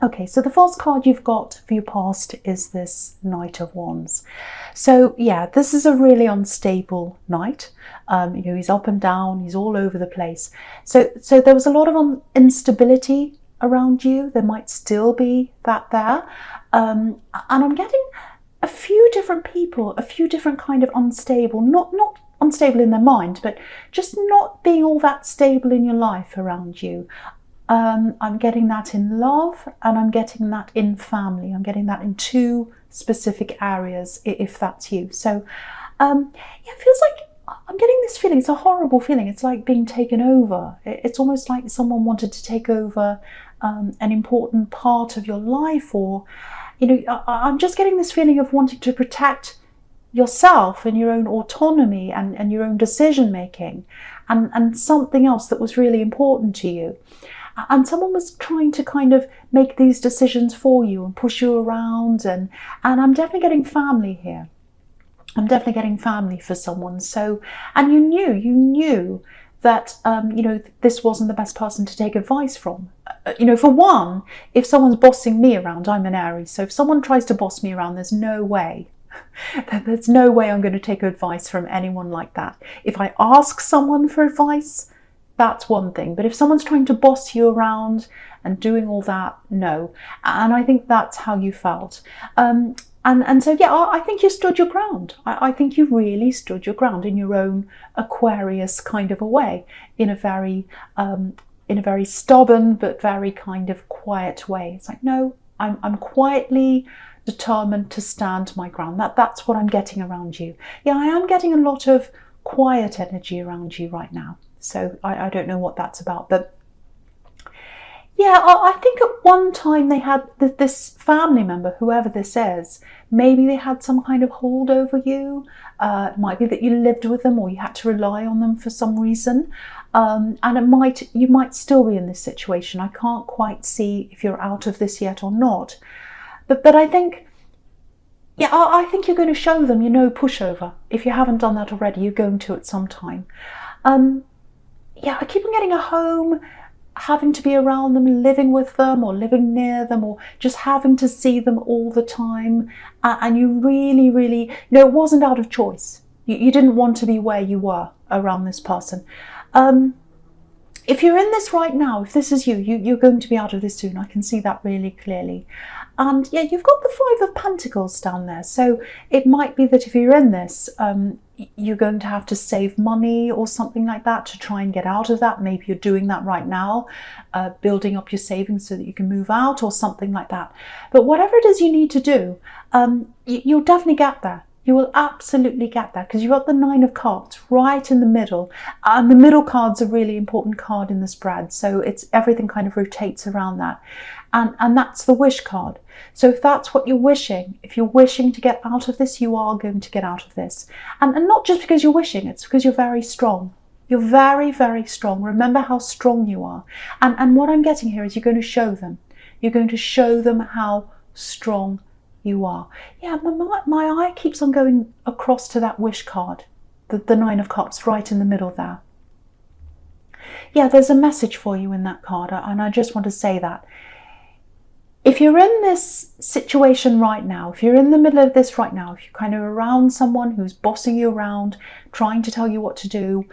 Okay, so the false card you've got for your past is this Knight of Wands. So yeah, this is a really unstable knight. You know, he's up and down, he's all over the place. So there was a lot of instability around you. There might still be that there. And I'm getting a few different people, a few different kind of unstable, not unstable in their mind, but just not being all that stable in your life around you. I'm getting that in love, and I'm getting that in family. I'm getting that in two specific areas, if that's you. So yeah, it feels like I'm getting this feeling. It's a horrible feeling. It's like being taken over. It's almost like someone wanted to take over an important part of your life, or, you know, I'm just getting this feeling of wanting to protect yourself and your own autonomy and your own decision making, and something else that was really important to you. And someone was trying to kind of make these decisions for you and push you around, and I'm definitely getting family here. I'm definitely getting family for someone. So, and you knew that you know, this wasn't the best person to take advice from. You know, for one, if someone's bossing me around, I'm an Aries, so if someone tries to boss me around, there's no way. There's no way I'm going to take advice from anyone like that. If I ask someone for advice, that's one thing, but if someone's trying to boss you around and doing all that, no. And I think that's how you felt. And so yeah, I think you stood your ground. I think you really stood your ground in your own Aquarius kind of a way, in a very stubborn but very kind of quiet way. It's like, no, I'm quietly determined to stand my ground. That's what I'm getting around you. Yeah, I am getting a lot of quiet energy around you right now. So I don't know what that's about, but yeah, I think at one time they had this family member, whoever this is, maybe they had some kind of hold over you. It might be that you lived with them, or you had to rely on them for some reason. And you might still be in this situation. I can't quite see if you're out of this yet or not. But I think, yeah, I think you're going to show them, you know, pushover. If you haven't done that already, you're going to at some time. Yeah, I keep on getting a home, having to be around them, living with them, or living near them, or just having to see them all the time. And you really, really, you know, it wasn't out of choice. You didn't want to be where you were around this person. If you're in this right now, if this is you're going to be out of this soon. I can see that really clearly. And yeah, you've got the Five of Pentacles down there. So it might be that if you're in this, you're going to have to save money or something like that to try and get out of that. Maybe you're doing that right now, building up your savings so that you can move out or something like that. But whatever it is you need to do, you'll definitely get there. You will absolutely get there, because you've got the Nine of Cups right in the middle. And the middle card's a really important card in the spread. So it's everything kind of rotates around that. And that's the wish card. So if that's what you're wishing, if you're wishing to get out of this, you are going to get out of this. And not just because you're wishing, it's because you're very strong. You're very, very strong. Remember how strong you are. And what I'm getting here is you're going to show them. You're going to show them how strong you are. Yeah, my eye keeps on going across to that wish card, the Nine of Cups right in the middle there. Yeah, there's a message for you in that card, and I just want to say that. If you're in this situation right now, if you're in the middle of this right now, if you're kind of around someone who's bossing you around, trying to tell you what to do,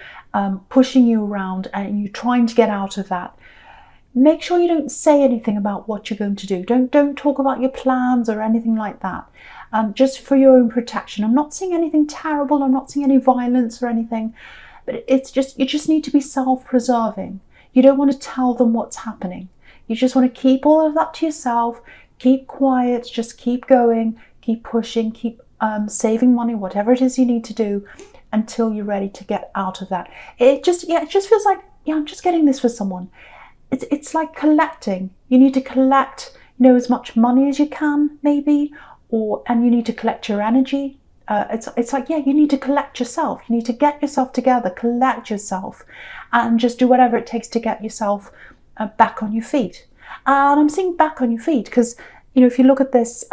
pushing you around, and you're trying to get out of that, make sure you don't say anything about what you're going to do. Don't talk about your plans or anything like that. Just for your own protection. I'm not saying anything terrible. I'm not saying any violence or anything. But it's just, you just need to be self-preserving. You don't want to tell them what's happening. You just want to keep all of that to yourself. Keep quiet. Just keep going. Keep pushing. Keep saving money. Whatever it is you need to do until you're ready to get out of that. It just feels like, yeah, I'm just getting this for someone. It's like collecting. You need to collect, you know, as much money as you can, maybe, and you need to collect your energy. It's like, yeah, you need to collect yourself. You need to get yourself together, collect yourself, and just do whatever it takes to get yourself back on your feet. And I'm saying back on your feet because, you know, if you look at this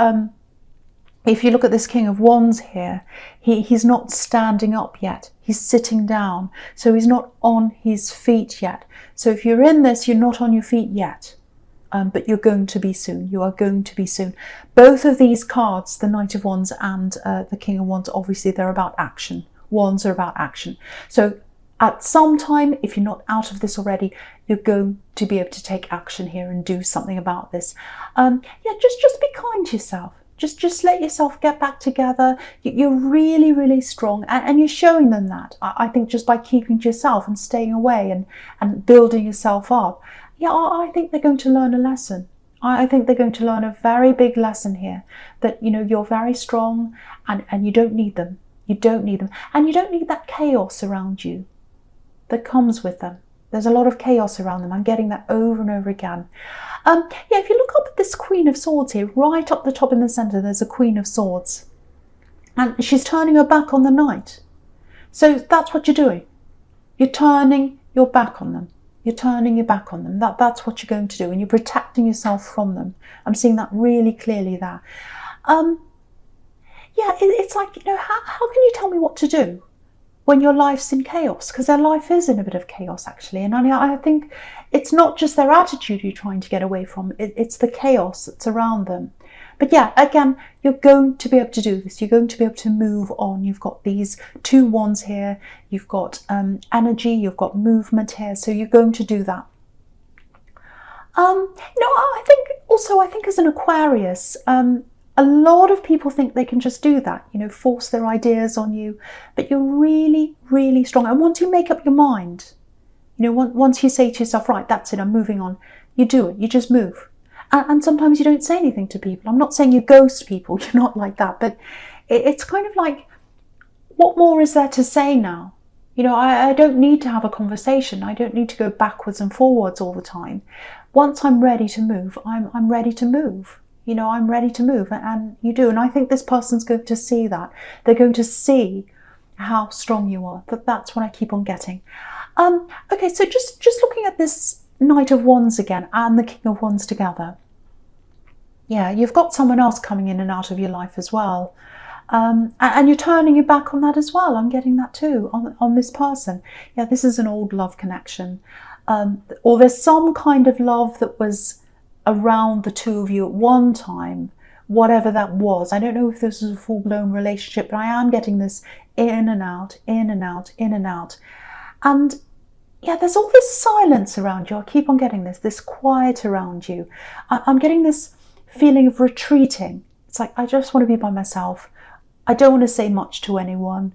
King of Wands here, he's not standing up yet. He's sitting down. So he's not on his feet yet. So if you're in this, you're not on your feet yet. but you're going to be soon. You are going to be soon. Both of these cards, the Knight of Wands and the King of Wands, obviously they're about action. Wands are about action. So at some time, if you're not out of this already, you're going to be able to take action here and do something about this. Yeah, just be kind to yourself. Just let yourself get back together. You're really, really strong, and you're showing them that. I think just by keeping to yourself and staying away and building yourself up. Yeah, I think they're going to learn a lesson. I think they're going to learn a very big lesson here, that, you know, you're very strong and you don't need them. You don't need them. And you don't need that chaos around you that comes with them. There's a lot of chaos around them. I'm getting that over and over again. Yeah, if you look up at this Queen of Swords here, right up the top in the centre, there's a Queen of Swords. And she's turning her back on the Knight. So that's what you're doing. You're turning your back on them. You're turning your back on them. That's what you're going to do. And you're protecting yourself from them. I'm seeing that really clearly there. Yeah, it's like, you know, how can you tell me what to do when your life's in chaos? Because their life is in a bit of chaos, actually. And I think it's not just their attitude you're trying to get away from. It's the chaos that's around them. But yeah, again, you're going to be able to do this. You're going to be able to move on. You've got these two wands here. You've got energy. You've got movement here. So you're going to do that. You know, I think as an Aquarius, a lot of people think they can just do that, you know, force their ideas on you. But you're really, really strong. And once you make up your mind, you know, once you say to yourself, right, that's it, I'm moving on, you do it. You just move. And sometimes you don't say anything to people. I'm not saying you ghost people. You're not like that. But it's kind of like, what more is there to say now? You know, I don't need to have a conversation. I don't need to go backwards and forwards all the time. Once I'm ready to move, I'm ready to move. You know, I'm ready to move, and you do. And I think this person's going to see that. They're going to see how strong you are. That's what I keep on getting. Okay, so just looking at this Knight of Wands again and the King of Wands together. Yeah, you've got someone else coming in and out of your life as well. And you're turning your back on that as well. I'm getting that too, on this person. Yeah, this is an old love connection. Or there's some kind of love that was around the two of you at one time, whatever that was. I don't know if this was a full-blown relationship, but I am getting this in and out, in and out, in and out. And yeah, there's all this silence around you. I keep on getting this quiet around you. I'm getting this feeling of retreating. It's like, I just want to be by myself. I don't want to say much to anyone.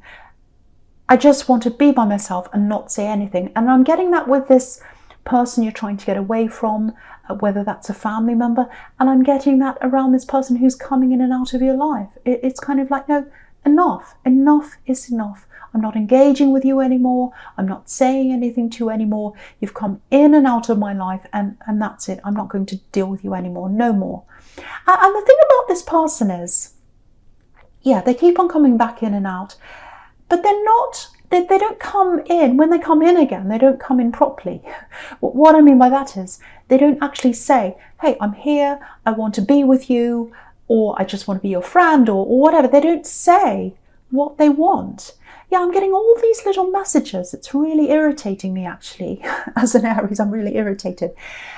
I just want to be by myself and not say anything. And I'm getting that with this person you're trying to get away from, whether that's a family member. And I'm getting that around this person who's coming in and out of your life. It's kind of like, no, enough. Enough is enough. I'm not engaging with you anymore. I'm not saying anything to you anymore. You've come in and out of my life, and that's it. I'm not going to deal with you anymore. No more. And the thing about this person is, yeah, they keep on coming back in and out, but they're not, they don't come in. When they come in again, they don't come in properly. What I mean by that is, they don't actually say, hey, I'm here, I want to be with you, or I just want to be your friend, or whatever. They don't say what they want. Yeah, I'm getting all these little messages. It's really irritating me, actually. As an Aries, I'm really irritated.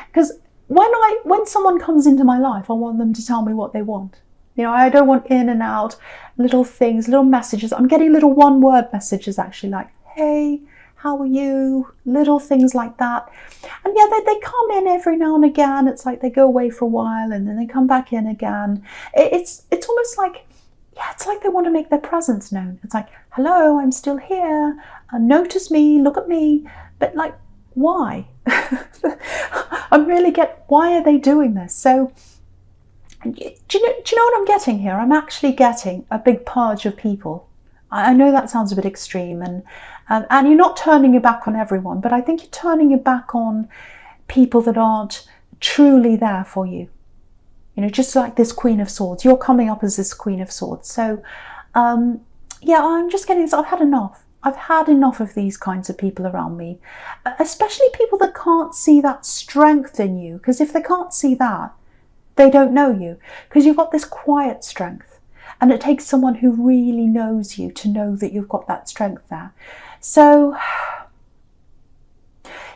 Because when someone comes into my life, I want them to tell me what they want. You know, I don't want in and out, little things, little messages. I'm getting little one-word messages, actually, like, hey, how are you? Little things like that. And yeah, they come in every now and again. It's like they go away for a while and then they come back in again. It's almost like, yeah, it's like they want to make their presence known. It's like, hello, I'm still here. Notice me, look at me. But like, why? I really get, why are they doing this? So, do you know what I'm getting here? I'm actually getting a big purge of people. I know that sounds a bit extreme, and you're not turning your back on everyone, but I think you're turning your back on people that aren't truly there for you. You know, just like this Queen of Swords, you're coming up as this Queen of Swords. So, yeah, I'm just getting this. I've had enough. I've had enough of these kinds of people around me, especially people that can't see that strength in you. Because if they can't see that, they don't know you. Because you've got this quiet strength. And it takes someone who really knows you to know that you've got that strength there. So,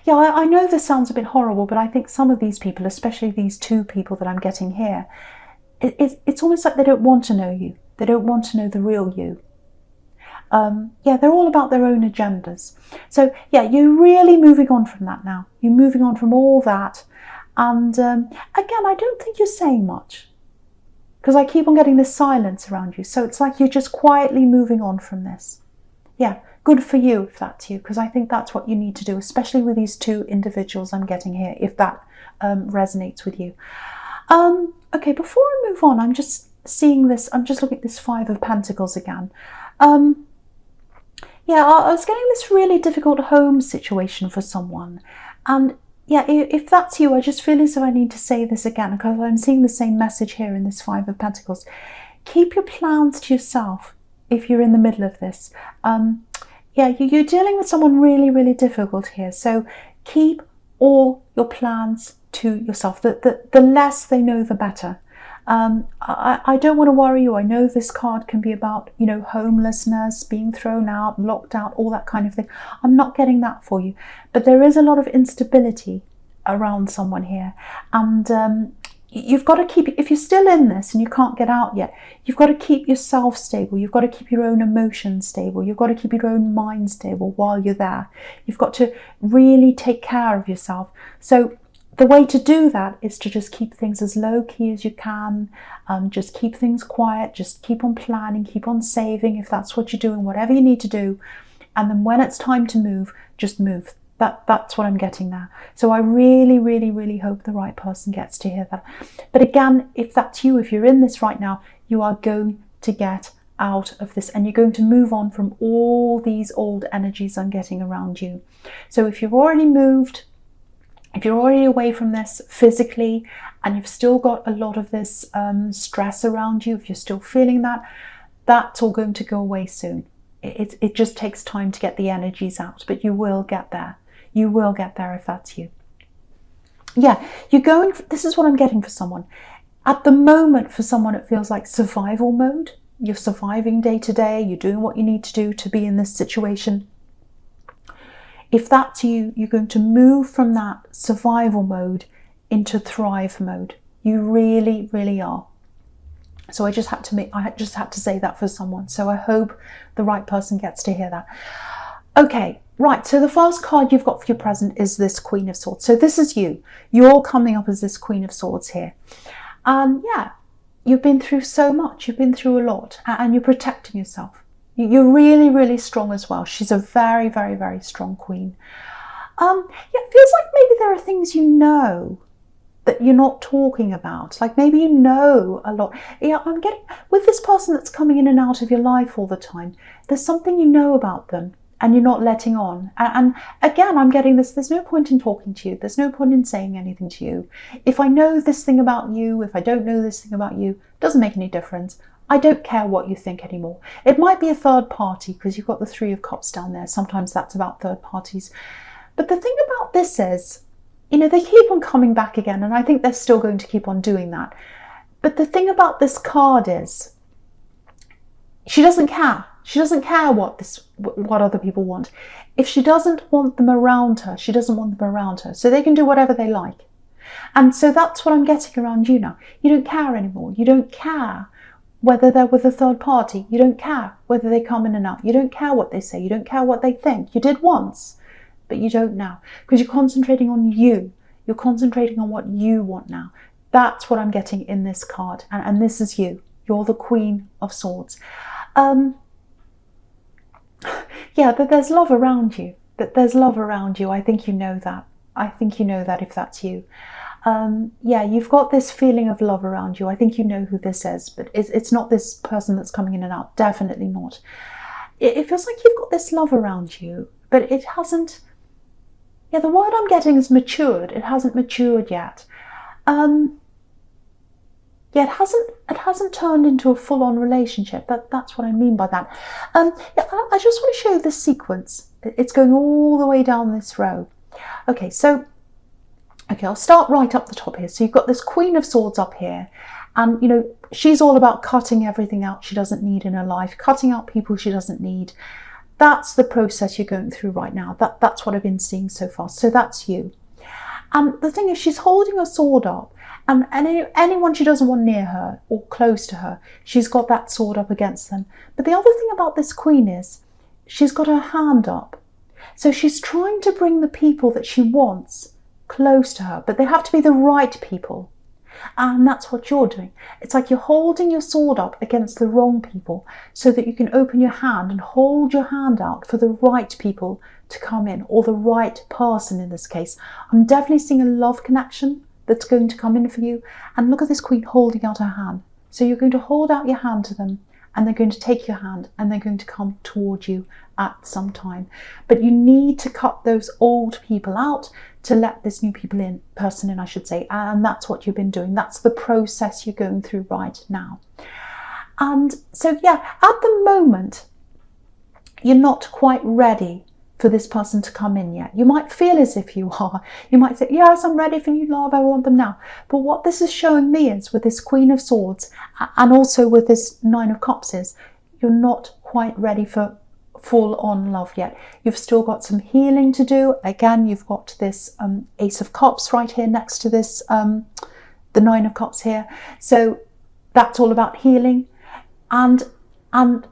Yeah, I know this sounds a bit horrible, but I think some of these people, especially these two people that I'm getting here, it's almost like they don't want to know you. They don't want to know the real you. Yeah, they're all about their own agendas. So yeah, you're really moving on from that now. You're moving on from all that. And again, I don't think you're saying much, because I keep on getting this silence around you. So it's like you're just quietly moving on from this. Yeah, good for you if that's you, because I think that's what you need to do, especially with these two individuals I'm getting here, if that resonates with you. Okay, before I move on, I'm just seeing this, I'm just looking at this Five of Pentacles again. Yeah, I was getting this really difficult home situation for someone. And yeah, if that's you, I just feel as though I need to say this again, because I'm seeing the same message here in this Five of Pentacles. Keep your plans to yourself if you're in the middle of this. Yeah, you're dealing with someone really, really difficult here. So keep all your plans to yourself. The less they know, the better. I don't want to worry you. I know this card can be about, you know, homelessness, being thrown out, locked out, all that kind of thing. I'm not getting that for you. But there is a lot of instability around someone here. And you've got to keep, if you're still in this and you can't get out yet, you've got to keep yourself stable. You've got to keep your own emotions stable. You've got to keep your own mind stable while you're there. You've got to really take care of yourself. So the way to do that is to just keep things as low key as you can. Just keep things quiet. Just keep on planning, keep on saving if that's what you're doing, whatever you need to do. And then when it's time to move, just move. That's what I'm getting there. So I really, really, really hope the right person gets to hear that. But again, if that's you, if you're in this right now, you are going to get out of this and you're going to move on from all these old energies I'm getting around you. So if you've already moved, if you're already away from this physically and you've still got a lot of this stress around you, if you're still feeling that, that's all going to go away soon. It just takes time to get the energies out, but you will get there. You will get there if that's you. Yeah, you're going, this is what I'm getting for someone. At the moment, for someone, it feels like survival mode. You're surviving day to day. You're doing what you need to do to be in this situation. If that's you, you're going to move from that survival mode into thrive mode. You really, really are. So I just had to say that for someone. So I hope the right person gets to hear that. Okay, right. So the first card you've got for your present is this Queen of Swords. So this is you. You're coming up as this Queen of Swords here. Yeah, you've been through so much. You've been through a lot, and you're protecting yourself. You're really, really strong as well. She's a very, very, very strong queen. Yeah, it feels like maybe there are things you know that you're not talking about. Like maybe you know a lot. Yeah, I'm getting, with this person that's coming in and out of your life all the time, there's something you know about them and you're not letting on. And again, I'm getting this, there's no point in talking to you. There's no point in saying anything to you. If I know this thing about you, if I don't know this thing about you, it doesn't make any difference. I don't care what you think anymore. It might be a third party because you've got the Three of Cups down there. Sometimes that's about third parties. But the thing about this is, you know, they keep on coming back again, and I think they're still going to keep on doing that. But the thing about this card is, she doesn't care. She doesn't care what other people want. If she doesn't want them around her, she doesn't want them around her. So they can do whatever they like. And so that's what I'm getting around you now. You don't care anymore. You don't care whether they're with a third party. You don't care whether they come in and out. You don't care what they say. You don't care what they think. You did once, but you don't now, because you're concentrating on you. You're concentrating on what you want now. That's what I'm getting in this card. And this is you. You're the Queen of Swords. Yeah, that there's love around you. That there's love around you. I think you know that. I think you know that if that's you. Yeah, you've got this feeling of love around you. I think you know who this is, but it's not this person that's coming in and out. Definitely not. It feels like you've got this love around you, but it hasn't. Yeah, the word I'm getting is matured. It hasn't matured yet. Yeah, it hasn't turned into a full-on relationship. That's what I mean by that. Yeah, I just want to show you this sequence. It's going all the way down this row. Okay, so. Okay, I'll start right up the top here. So you've got this Queen of Swords up here. And, you know, she's all about cutting everything out she doesn't need in her life, cutting out people she doesn't need. That's the process you're going through right now. That's what I've been seeing so far. So that's you. And the thing is, she's holding her sword up, and anyone she doesn't want near her or close to her, she's got that sword up against them. But the other thing about this queen is she's got her hand up. So she's trying to bring the people that she wants close to her, but they have to be the right people. And that's what you're doing. It's like you're holding your sword up against the wrong people so that you can open your hand and hold your hand out for the right people to come in, or the right person in this case. I'm definitely seeing a love connection that's going to come in for you. And look at this queen holding out her hand. So you're going to hold out your hand to them, and they're going to take your hand, and they're going to come toward you at some time. But you need to cut those old people out to let this new person in, I should say. And that's what you've been doing. That's the process you're going through right now. And so, yeah, at the moment, you're not quite ready for this person to come in yet. You might feel as if you are. You might say, yes, I'm ready for you, love, I want them now. But what this is showing me is, with this Queen of Swords and also with this Nine of Cups, is you're not quite ready for full-on love yet. You've still got some healing to do. Again, you've got this Ace of Cups right here next to this, the Nine of Cups here. So that's all about healing. And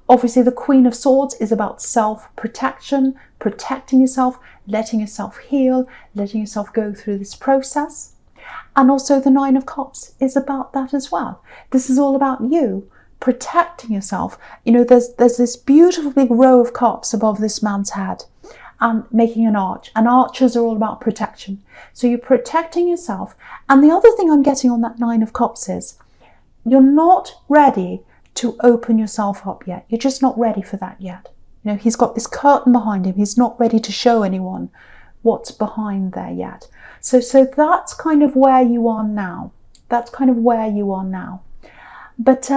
obviously the Queen of Swords is about self-protection, protecting yourself, letting yourself heal, letting yourself go through this process. And also the Nine of Cups is about that as well. This is all about you protecting yourself. You know, there's this beautiful big row of cups above this man's head and making an arch. And archers are all about protection. So you're protecting yourself. And the other thing I'm getting on that Nine of Cups is you're not ready to open yourself up yet. You're just not ready for that yet. You know, he's got this curtain behind him. He's not ready to show anyone what's behind there yet. So that's kind of where you are now. That's kind of where you are now. But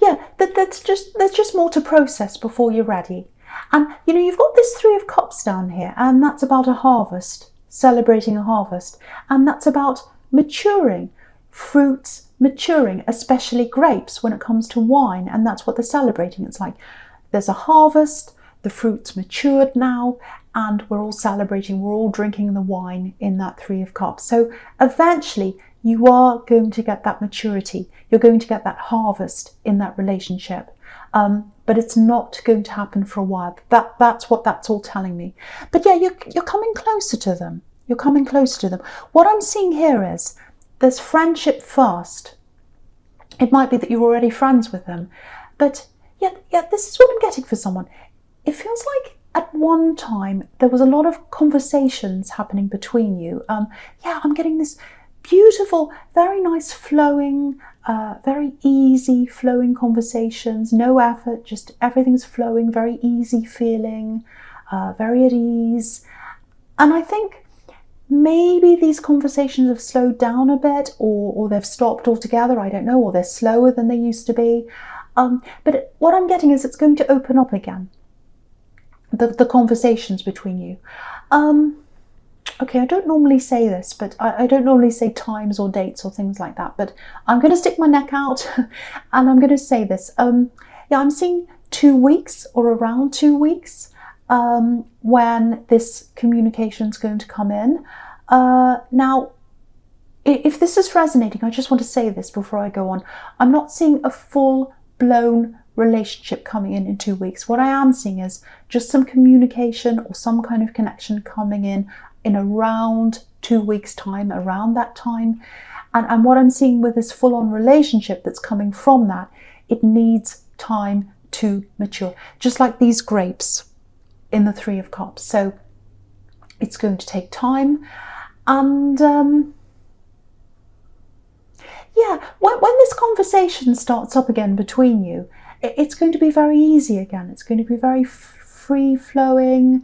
yeah, there's just more to process before you're ready. And you know, you've got this Three of Cups down here, and that's about a harvest, celebrating a harvest, and that's about maturing, fruits maturing, especially grapes when it comes to wine, and that's what they're celebrating. It's like there's a harvest, the fruit's matured now, and we're all celebrating, we're all drinking the wine in that Three of Cups. So eventually you are going to get that maturity, you're going to get that harvest in that relationship, but it's not going to happen for a while. That's what that's all telling me. But yeah, you're coming closer to them. You're coming closer to them. What I'm seeing here is there's friendship first. It might be that you're already friends with them, but yeah, this is what I'm getting for someone. It feels like at one time there was a lot of conversations happening between you. Yeah, I'm getting this beautiful, very nice flowing, very easy flowing conversations, no effort, just everything's flowing, very easy feeling, very at ease. And I think maybe these conversations have slowed down a bit, or they've stopped altogether, I don't know, or they're slower than they used to be. But what I'm getting is it's going to open up again, the conversations between you. Okay, I don't normally say this, but I don't normally say times or dates or things like that, but I'm going to stick my neck out and I'm going to say this. Yeah, I'm seeing 2 weeks or around 2 weeks when this communication is going to come in. Now, if this is resonating, I just want to say this before I go on. I'm not seeing a full-blown relationship coming in 2 weeks. What I am seeing is just some communication or some kind of connection coming in around 2 weeks' time, around that time. And what I'm seeing with this full-on relationship that's coming from that, it needs time to mature. Just like these grapes in the Three of Cups. So it's going to take time. And yeah, when this conversation starts up again between you, it's going to be very easy again. It's going to be very free-flowing,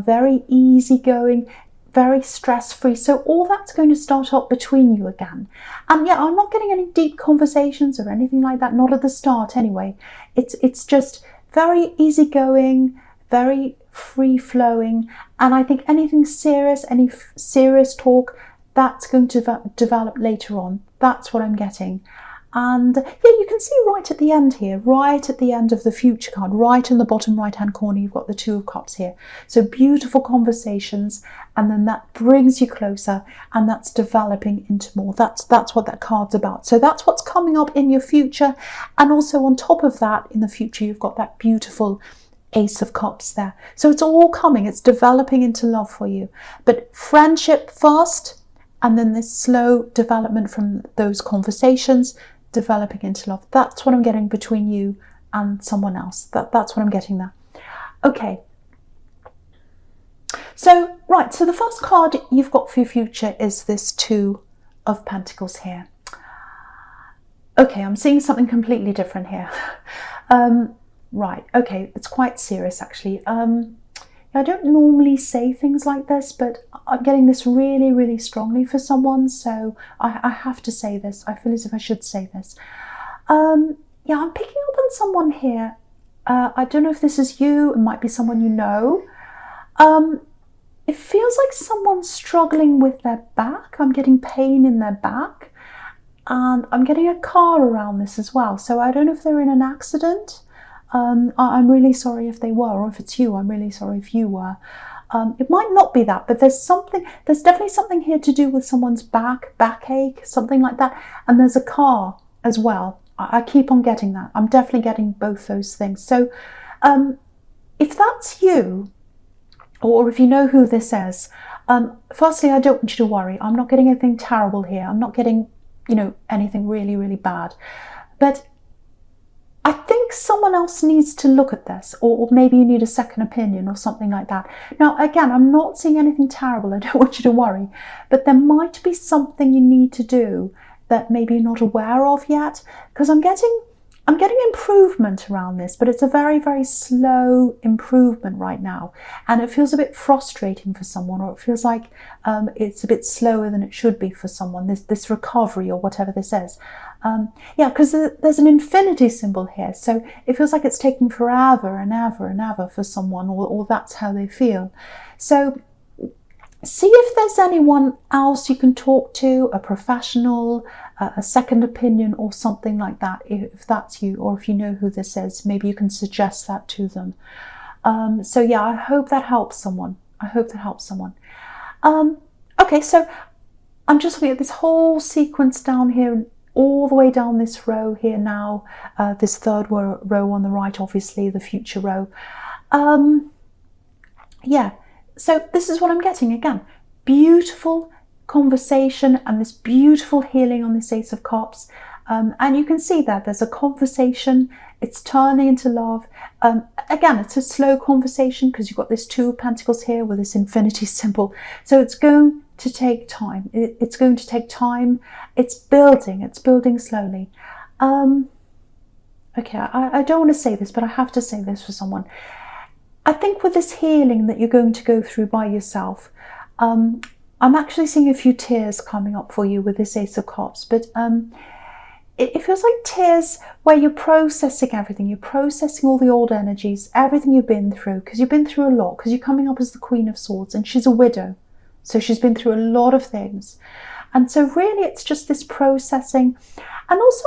very easygoing, very stress-free. So all that's going to start up between you again. And yeah, I'm not getting any deep conversations or anything like that, not at the start anyway. It's just very easygoing, very free-flowing. And I think anything serious, any serious talk, that's going to develop later on. That's what I'm getting. And yeah, you can see right at the end here, right at the end of the future card, right in the bottom right hand corner, you've got the Two of Cups here. So beautiful conversations, and then that brings you closer, and that's developing into more. That's what that card's about. So that's what's coming up in your future. And also on top of that, in the future, you've got that beautiful Ace of Cups there. So it's all coming, it's developing into love for you. But friendship first, and then this slow development from those conversations, developing into love. That's what I'm getting between you and someone else. That's what I'm getting there. Okay. So, right, so the first card you've got for your future is this Two of Pentacles here. Okay, I'm seeing something completely different here. Right, okay, it's quite serious actually. I don't normally say things like this, but I'm getting this really, really strongly for someone, so I have to say this. I feel as if I should say this. Yeah, I'm picking up on someone here. I don't know if this is you, it might be someone you know. It feels like someone's struggling with their back. I'm getting pain in their back, and I'm getting a car around this as well. So I don't know if they're in an accident. I'm really sorry if they were, or if it's you, I'm really sorry if you were. It might not be that, but there's definitely something here to do with someone's backache, something like that. And there's a car as well. I keep on getting that. I'm definitely getting both those things. So if that's you, or if you know who this is, firstly, I don't want you to worry. I'm not getting anything terrible here. I'm not getting, anything really, really bad. But I think someone else needs to look at this, or maybe you need a second opinion or something like that. Now, again, I'm not seeing anything terrible. I don't want you to worry, but there might be something you need to do that maybe you're not aware of yet, because I'm getting improvement around this, but it's a very, very slow improvement right now, and it feels a bit frustrating for someone, or it feels like it's a bit slower than it should be for someone, this recovery or whatever this is. Yeah, because there's an infinity symbol here, so it feels like it's taking forever and ever and ever for someone, or that's how they feel. So see if there's anyone else you can talk to, a professional, a second opinion or something like that, if that's you, or if you know who this is, maybe you can suggest that to them. So yeah, I hope that helps someone. I hope that helps someone. Okay, so I'm just looking at this whole sequence down here, all the way down this row here now, this third row on the right, obviously, the future row. Yeah. So this is what I'm getting again. Beautiful conversation and this beautiful healing on this Ace of Cups. And you can see that there's a conversation. It's turning into love. Again, it's a slow conversation because you've got this Two of Pentacles here with this infinity symbol. So it's going to take time. It's going to take time. It's building slowly. Okay, I don't want to say this, but I have to say this for someone. I think with this healing that you're going to go through by yourself, I'm actually seeing a few tears coming up for you with this Ace of Cups, but it feels like tears where you're processing everything. You're processing all the old energies, everything you've been through, because you've been through a lot, because you're coming up as the Queen of Swords, and she's a widow. So she's been through a lot of things. And so really it's just this processing. And also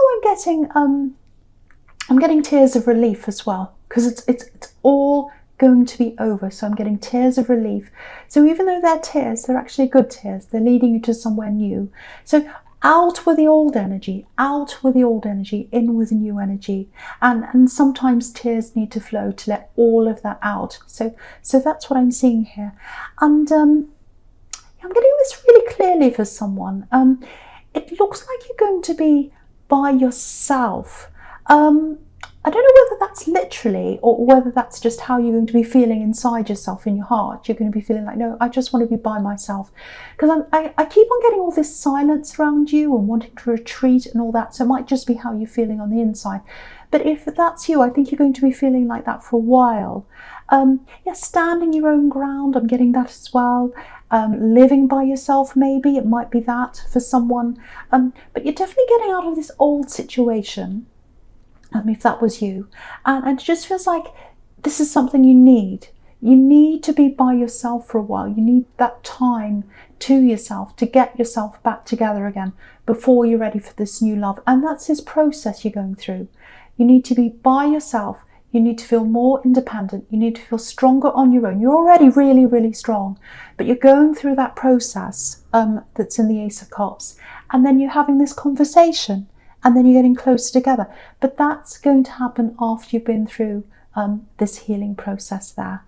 I'm getting tears of relief as well, because it's all going to be over. So I'm getting tears of relief. So even though they're tears, they're actually good tears. They're leading you to somewhere new. So out with the old energy, out with the old energy, in with new energy. And sometimes tears need to flow to let all of that out. So that's what I'm seeing here. And I'm getting this really clearly for someone. It looks like you're going to be by yourself. I don't know whether that's literally or whether that's just how you're going to be feeling inside yourself, in your heart. You're going to be feeling like, no, I just want to be by myself. Because I keep on getting all this silence around you and wanting to retreat and all that. So it might just be how you're feeling on the inside. But if that's you, I think you're going to be feeling like that for a while. Yeah, standing your own ground, I'm getting that as well. Living by yourself, maybe, it might be that for someone. But you're definitely getting out of this old situation. If that was you, and it just feels like this is something you need. You need to be by yourself for a while. You need that time to yourself to get yourself back together again before you're ready for this new love. And that's this process you're going through. You need to be by yourself. You need to feel more independent. You need to feel stronger on your own. You're already really, really strong, but you're going through that process that's in the Ace of Cups. And then you're having this conversation, and then you're getting closer together. But that's going to happen after you've been through this healing process there.